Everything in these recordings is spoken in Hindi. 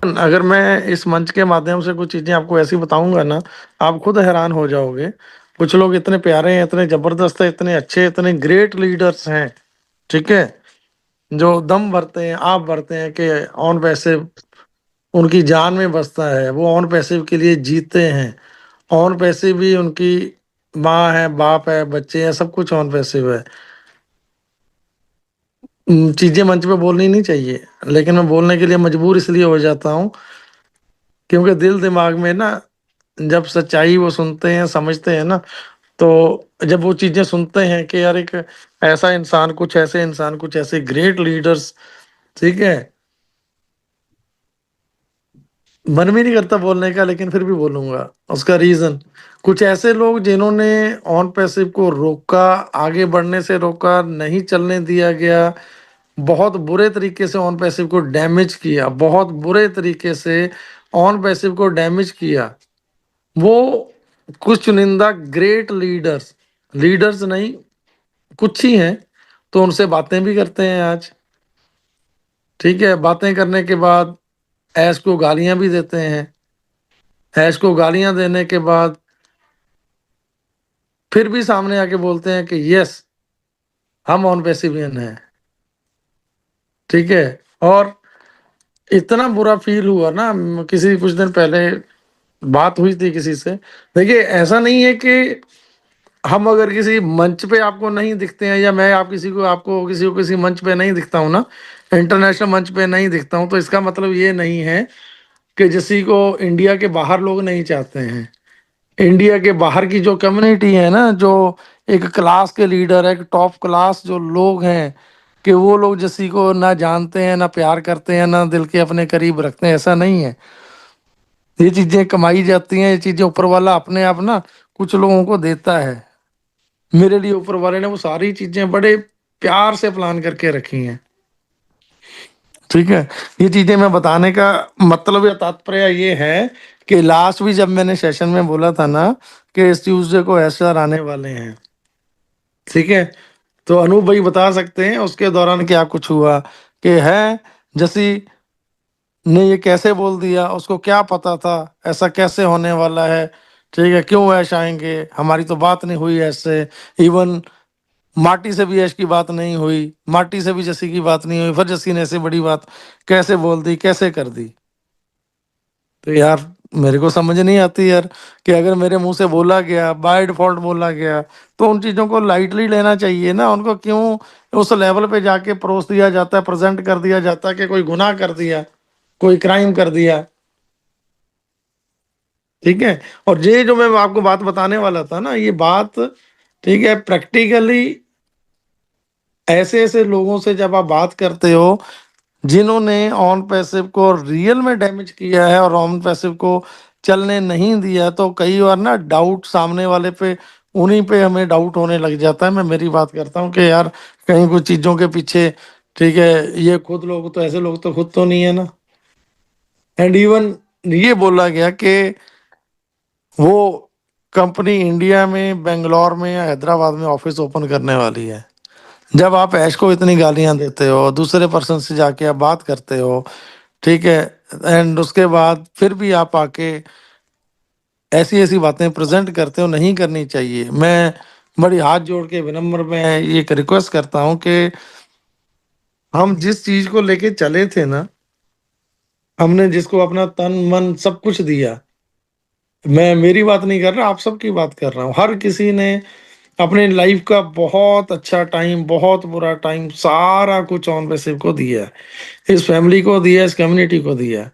अगर मैं इस मंच के माध्यम से कुछ चीजें आपको ऐसी बताऊंगा ना, आप खुद हैरान हो जाओगे। कुछ लोग इतने प्यारे हैं, इतने जबरदस्त है, इतने अच्छे, इतने ग्रेट लीडर्स हैं, ठीक है, जो दम भरते हैं, आप भरते हैं कि ऑन पैसे उनकी जान में बसता है, वो ऑन पैसे के लिए जीते हैं। ऑन पैसे भी उनकी माँ है, बाप है, बच्चे हैं, सब कुछ ऑन पैसे है। चीजें मंच पे बोलनी नहीं चाहिए, लेकिन मैं बोलने के लिए मजबूर इसलिए हो जाता हूँ क्योंकि दिल दिमाग में ना, जब सच्चाई वो सुनते हैं, समझते हैं ना, तो जब वो चीजें सुनते हैं कि यार एक ऐसा इंसान, कुछ ऐसे इंसान, कुछ ऐसे ग्रेट लीडर्स, ठीक है, मन भी नहीं करता बोलने का, लेकिन फिर भी बोलूंगा। उसका रीजन, कुछ ऐसे लोग जिन्होंने ऑन पैसिव को रोका, आगे बढ़ने से रोका, नहीं चलने दिया गया, बहुत बुरे तरीके से ऑन पैसिव को डैमेज किया, बहुत बुरे तरीके से ऑन पैसिव को डैमेज किया, वो कुछ चुनिंदा ग्रेट लीडर्स, लीडर्स नहीं, कुछ ही हैं, तो उनसे बातें भी करते हैं आज, ठीक है। बातें करने के बाद ऐश को गालियां भी देते हैं। ऐश को गालियां देने के बाद फिर भी सामने आके बोलते हैं कि यस, हम ऑन पैसिवियन हैं, ठीक है। और इतना बुरा फील हुआ ना, किसी कुछ दिन पहले बात हुई थी किसी से। देखिए, ऐसा नहीं है कि हम अगर किसी मंच पे आपको नहीं दिखते हैं, या मैं आप किसी को, आपको किसी को किसी मंच पे नहीं दिखता हूँ ना, इंटरनेशनल मंच पे नहीं दिखता हूँ, तो इसका मतलब ये नहीं है कि किसी को इंडिया के बाहर लोग नहीं चाहते हैं। इंडिया के बाहर की जो कम्युनिटी है ना, जो एक क्लास के लीडर है, एक टॉप क्लास जो लोग हैं, कि वो लोग किसी को ना जानते हैं, ना प्यार करते हैं, ना दिल के अपने करीब रखते हैं, ऐसा नहीं है। ये चीजें कमाई जाती हैं, ये चीजें ऊपर वाला अपने आप ना कुछ लोगों को देता है। मेरे लिए ऊपर वाले ने वो सारी चीजें बड़े प्यार से प्लान करके रखी हैं, ठीक है। ये चीजें मैं बताने का मतलब या तात्पर्य ये है कि लास्ट भी जब मैंने सेशन में बोला था ना कि इस ट्यूसडे को एसआर आने वाले हैं, ठीक है, तो अनूप भाई बता सकते हैं उसके दौरान क्या कुछ हुआ, कि है जैसी ने ये कैसे बोल दिया, उसको क्या पता था ऐसा कैसे होने वाला है, ठीक है, क्यों ऐश आएंगे, हमारी तो बात नहीं हुई ऐसे। इवन माटी से भी ऐश की बात नहीं हुई, माटी से भी जसी की बात नहीं हुई, फिर जसी ने ऐसे बड़ी बात कैसे बोल दी, कैसे कर दी। तो यार, मेरे को समझ नहीं आती यार, कि अगर मेरे मुंह से बोला गया, बाय डिफॉल्ट बोला गया, तो उन चीज़ों को लाइटली लेना चाहिए ना। उनको क्यों उस लेवल पे जाके परोस दिया जाता है, प्रेजेंट कर दिया जाता है कि कोई गुनाह कर दिया, कोई क्राइम कर दिया, ठीक है। और ये जो मैं आपको बात बताने वाला था ना, ये बात, ठीक है, प्रैक्टिकली ऐसे ऐसे लोगों से जब आप बात करते हो जिन्होंने ऑन पैसिव को रियल में डैमेज किया है और ऑन पैसिव को चलने नहीं दिया, तो कई बार ना डाउट सामने वाले पे, उन्हीं पे हमें डाउट होने लग जाता है। मैं मेरी बात करता हूँ कि यार, कहीं कुछ चीजों के पीछे, ठीक है, ये खुद लोग तो, ऐसे लोग तो खुद तो नहीं है ना। एंड इवन ये बोला गया कि वो कंपनी इंडिया में, बेंगलोर में या हैदराबाद में ऑफिस ओपन करने वाली है। जब आप ऐश को इतनी गालियां देते हो, दूसरे पर्सन से जाके आप बात करते हो, ठीक है, एंड उसके बाद फिर भी आप आके ऐसी ऐसी बातें प्रेजेंट करते हो, नहीं करनी चाहिए। मैं बड़ी हाथ जोड़ के विनम्र में ये एक रिक्वेस्ट करता हूँ कि हम जिस चीज को लेके चले थे ना, हमने जिसको अपना तन मन सब कुछ दिया, मैं मेरी बात नहीं कर रहा, आप सबकी बात कर रहा हूँ, हर किसी ने अपने लाइफ का बहुत अच्छा टाइम, बहुत बुरा टाइम, सारा कुछ ऑन पैसिव को दिया है, इस फैमिली को दिया है, इस कम्युनिटी को दिया है,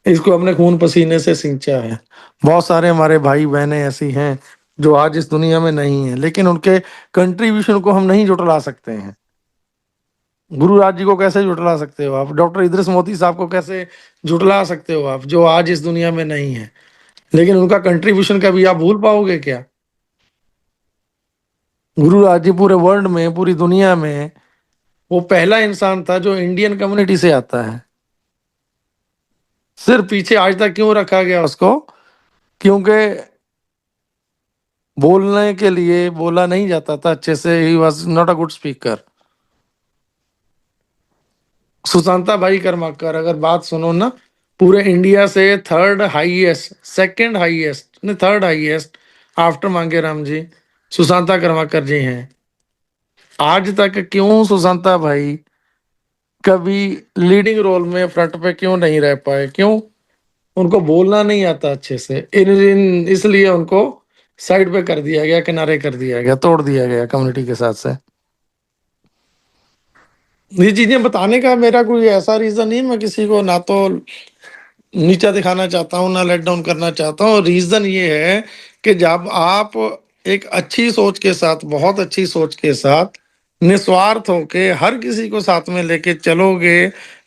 इसको अपने खून पसीने से सींचा है। बहुत सारे हमारे भाई बहनें ऐसी हैं जो आज इस दुनिया में नहीं है, लेकिन उनके कंट्रीब्यूशन को हम नहीं जुटला सकते हैं। गुरुराज जी को कैसे जुटला सकते हो आप? डॉक्टर इदरिस मोदी साहब को कैसे जुटला सकते हो आप, जो आज इस दुनिया में नहीं है? लेकिन उनका कंट्रीब्यूशन कभी आप भूल पाओगे क्या? गुरुराज जी पूरे वर्ल्ड में, पूरी दुनिया में वो पहला इंसान था जो इंडियन कम्युनिटी से आता है। सिर्फ पीछे आज तक क्यों रखा गया उसको? क्योंकि बोलने के लिए बोला नहीं जाता था अच्छे से, he was not a good speaker. Sushanta भाई कर्माकर, अगर बात सुनो ना, पूरे इंडिया से थर्ड हाईएस्ट, सेकंड हाईएस्ट नहीं, थर्ड हाईएस्ट आफ्टर मांगेराम जी सुशांता करवाकर जी हैं। आज तक क्यों सुशांता भाई कभी लीडिंग रोल में फ्रंट पे क्यों नहीं रह पाए? क्यों? उनको बोलना नहीं आता अच्छे से, इसलिए उनको साइड पे कर दिया गया, किनारे कर दिया गया, तोड़ दिया गया कम्युनिटी के साथ से। ये चीजें बताने का मेरा कोई ऐसा रीजन नहीं, मैं किसी को ना तो नीचा दिखाना चाहता हूँ ना लेट डाउन करना चाहता हूँ। रीजन ये है कि जब आप एक अच्छी सोच के साथ, बहुत अच्छी सोच के साथ, निस्वार्थ होके हर किसी को साथ में लेके चलोगे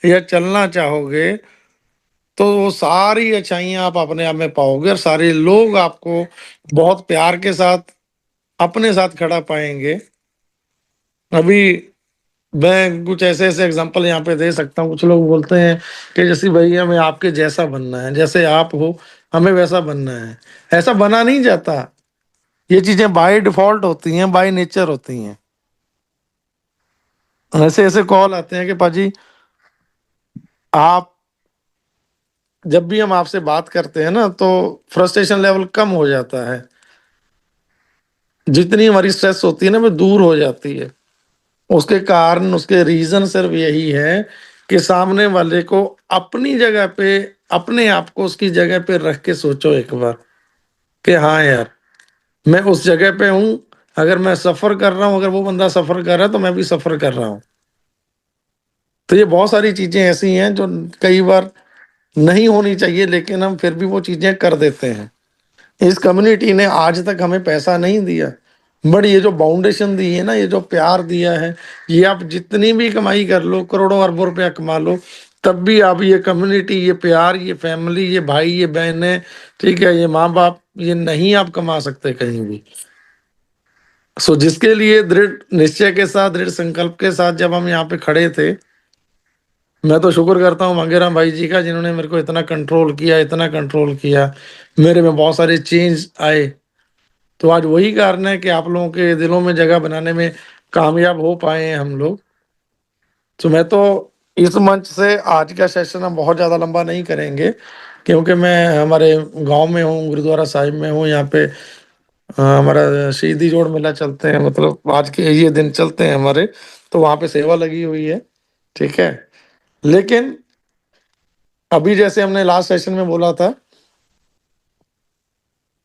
या चलना चाहोगे, तो वो सारी अच्छाइयाँ आप अपने आप में पाओगे और सारे लोग आपको बहुत प्यार के साथ अपने साथ खड़ा पाएंगे। अभी मैं कुछ ऐसे ऐसे एग्जांपल यहाँ पे दे सकता हूँ। कुछ लोग बोलते हैं कि जैसे भाई हमें आपके जैसा बनना है, जैसे आप हो हमें वैसा बनना है। ऐसा बना नहीं जाता। ये चीजें बाय डिफॉल्ट होती हैं, बाय नेचर होती हैं। ऐसे ऐसे कॉल आते हैं कि पाजी आप, जब भी हम आपसे बात करते हैं ना तो फ्रस्ट्रेशन लेवल कम हो जाता है, जितनी हमारी स्ट्रेस होती है ना वो दूर हो जाती है। उसके कारण, उसके रीजन सिर्फ यही है कि सामने वाले को अपनी जगह पे, अपने आप को उसकी जगह पे रख के सोचो एक बार कि हाँ यार, मैं उस जगह पे हूं। अगर मैं सफर कर रहा हूं, अगर वो बंदा सफर कर रहा है तो मैं भी सफर कर रहा हूं। तो ये बहुत सारी चीजें ऐसी हैं जो कई बार नहीं होनी चाहिए, लेकिन हम फिर भी वो चीजें कर देते हैं। इस कम्युनिटी ने आज तक हमें पैसा नहीं दिया, बट ये जो फाउंडेशन दी है ना, ये जो प्यार दिया है, ये आप जितनी भी कमाई कर लो, करोड़ों अरबों रुपया कमा लो, तब भी आप ये कम्युनिटी, ये प्यार, ये फैमिली, ये भाई, ये बहनें, ठीक है, ये माँ बाप, ये नहीं आप कमा सकते कहीं भी। सो जिसके लिए दृढ़ निश्चय के साथ, दृढ़ संकल्प के साथ जब हम यहाँ पे खड़े थे, मैं तो शुक्र करता हूँ मांगेराम भाई जी का, जिन्होंने मेरे को इतना कंट्रोल किया, इतना कंट्रोल किया, मेरे में बहुत सारे चेंज आए। तो आज वही कारण है कि आप लोगों के दिलों में जगह बनाने में कामयाब हो पाए हैं हम लोग। तो मैं तो इस मंच से आज का सेशन हम बहुत ज़्यादा लंबा नहीं करेंगे, क्योंकि मैं हमारे गांव में हूँ, गुरुद्वारा साहिब में हूँ। यहाँ पे हमारा शहीदी जोड़ मेला चलते हैं, मतलब आज के ये दिन चलते हैं हमारे, तो वहाँ पे सेवा लगी हुई है, ठीक है। लेकिन अभी जैसे हमने लास्ट सेशन में बोला था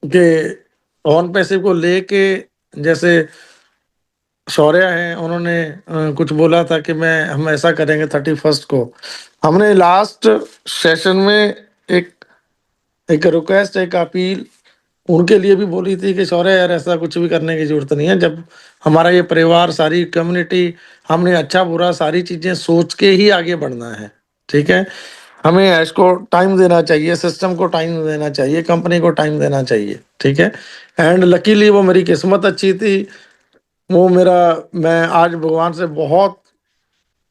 कि ऑन पैसिव को लेके, जैसे शौर्या हैं, उन्होंने कुछ बोला था कि मैं हम ऐसा करेंगे 31st को। हमने लास्ट सेशन में एक एक रिक्वेस्ट, एक अपील उनके लिए भी बोली थी कि शौर्य यार, ऐसा कुछ भी करने की जरूरत नहीं है। जब हमारा ये परिवार, सारी कम्युनिटी, हमने अच्छा बुरा सारी चीजें सोच के ही आगे बढ़ना है, ठीक है। हमें ऐश को टाइम देना चाहिए, सिस्टम को टाइम देना चाहिए, कंपनी को टाइम देना चाहिए, ठीक है। एंड लकीली वो मेरी किस्मत अच्छी थी। वो मेरा, मैं आज भगवान से बहुत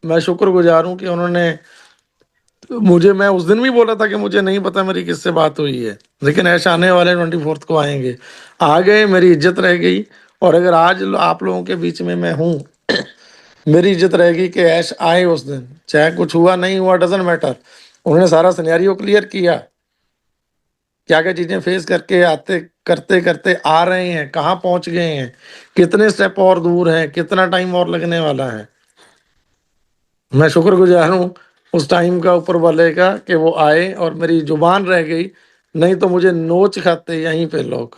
मैं शुक्रगुजार हूँ कि उन्होंने मुझे, मैं उस दिन भी बोला था कि मुझे नहीं पता मेरी किससे बात हुई है, लेकिन ऐसा आने वाले 24th को आएंगे, आ गए, मेरी इज्जत रह गई। और अगर आज आप लोगों के बीच में मैं हूँ, मेरी इज्जत रहेगी कि ऐश आए उस दिन, चाहे कुछ हुआ नहीं हुआ, डजेंट मैटर। उन्होंने सारा सिनेरियो क्लियर किया, क्या क्या चीजें फेस करके आते करते करते आ रहे हैं, कहाँ पहुंच गए हैं, कितने स्टेप और दूर हैं, कितना टाइम और लगने वाला है। मैं शुक्रगुजार हूँ उस टाइम का ऊपर वाले का कि वो आए और मेरी जुबान रह गई, नहीं तो मुझे नोच खाते यहीं पे लोग।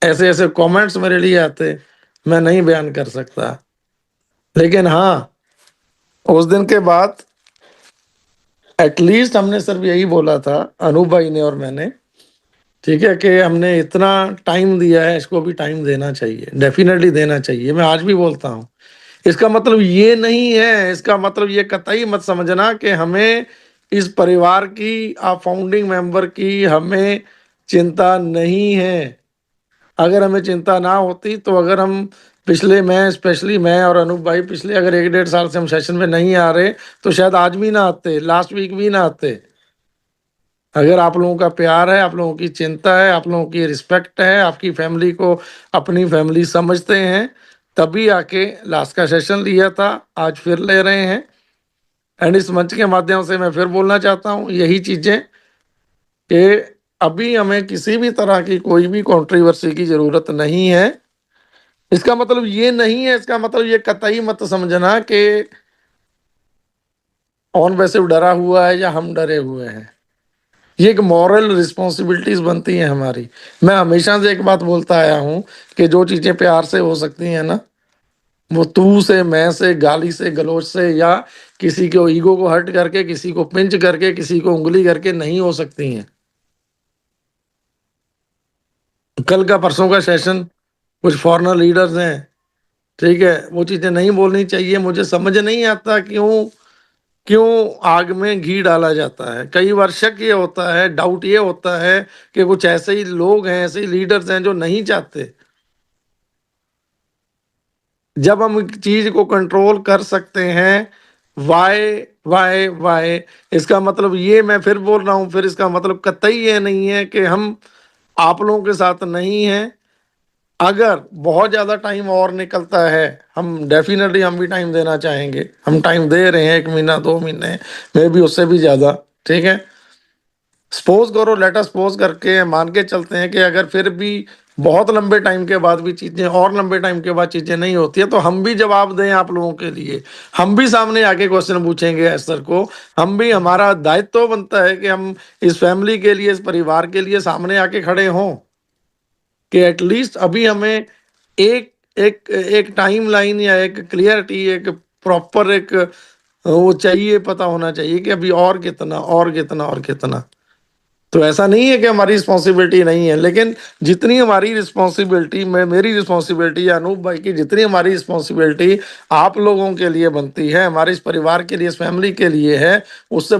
ऐसे ऐसे कमेंट्स मेरे लिए आते, मैं नहीं बयान कर सकता। लेकिन हाँ, उस दिन के बाद एटलीस्ट हमने सिर्फ यही बोला था, अनूप भाई ने और मैंने, ठीक है, कि हमने इतना टाइम दिया है, इसको भी टाइम देना चाहिए, डेफिनेटली देना चाहिए। मैं आज भी बोलता हूँ, इसका मतलब ये नहीं है, इसका मतलब ये कतई मत समझना कि हमें इस परिवार की, आप फाउंडिंग मेंबर की हमें चिंता नहीं है। अगर हमें चिंता ना होती तो अगर हम पिछले, मैं स्पेशली, मैं और अनूप भाई पिछले अगर 1-1.5 साल से हम सेशन में नहीं आ रहे तो शायद आज भी ना आते, लास्ट वीक भी ना आते। अगर आप लोगों का प्यार है, आप लोगों की चिंता है, आप लोगों की रिस्पेक्ट है, आपकी फैमिली को अपनी फैमिली समझते हैं, तभी आके लास्ट का सेशन लिया था, आज फिर ले रहे हैं। एंड इस मंच के माध्यम से मैं फिर बोलना चाहता हूँ यही चीजें कि अभी हमें किसी भी तरह की कोई भी कंट्रोवर्सी की जरूरत नहीं है। इसका मतलब ये नहीं है, इसका मतलब ये कतई मत समझना कि ऑन वैसे डरा हुआ है या हम डरे हुए हैं। ये एक मॉरल रिस्पॉन्सिबिलिटीज बनती है हमारी। मैं हमेशा से एक बात बोलता आया हूं कि जो चीजें प्यार से हो सकती हैं ना, वो तू से, मैं से, गाली से, गलोच से, या किसी को ईगो को हर्ट करके, किसी को पिंच करके, किसी को उंगली करके नहीं हो सकती हैं। कल का परसों का सेशन कुछ फॉरेनर लीडर्स हैं, ठीक है, वो चीजें नहीं बोलनी चाहिए। मुझे समझ नहीं आता क्यों क्यों आग में घी डाला जाता है। कई बार शक ये होता है, डाउट ये होता है कि कुछ ऐसे ही लोग हैं, ऐसे ही लीडर्स हैं जो नहीं चाहते। जब हम चीज को कंट्रोल कर सकते हैं, वाई वाई वाई, इसका मतलब ये, मैं फिर बोल रहा हूं, फिर इसका मतलब कतई ये नहीं है कि हम आप लोगों के साथ नहीं हैं। अगर बहुत ज्यादा टाइम और निकलता है, हम डेफिनेटली हम भी टाइम देना चाहेंगे। हम टाइम दे रहे हैं, 1 महीना 2 महीने में भी, उससे भी ज्यादा, ठीक है। सपोज करो, लेट अस सपोज करके मान के चलते हैं कि अगर फिर भी बहुत लंबे टाइम के बाद भी चीजें, और लंबे टाइम के बाद चीजें नहीं होती है, तो हम भी जवाब दें आप लोगों के लिए। हम भी सामने आके क्वेश्चन पूछेंगे सर को। हम भी, हमारा दायित्व तो बनता है कि हम इस फैमिली के लिए, इस परिवार के लिए सामने आके खड़े हों, कि एटलीस्ट अभी हमें एक एक एक टाइम लाइन या एक क्लियरिटी, एक प्रॉपर एक वो चाहिए, पता होना चाहिए कि अभी और कितना और कितना और कितना। तो ऐसा नहीं है कि हमारी रिस्पॉन्सिबिलिटी नहीं है, लेकिन जितनी हमारी रिस्पॉन्सिबिलिटी, मैं, मेरी रिस्पॉन्सिबिलिटी या अनूप भाई की जितनी हमारी रिस्पॉन्सिबिलिटी आप लोगों के लिए बनती है, हमारे इस परिवार के लिए, इस फैमिली के लिए है, उससे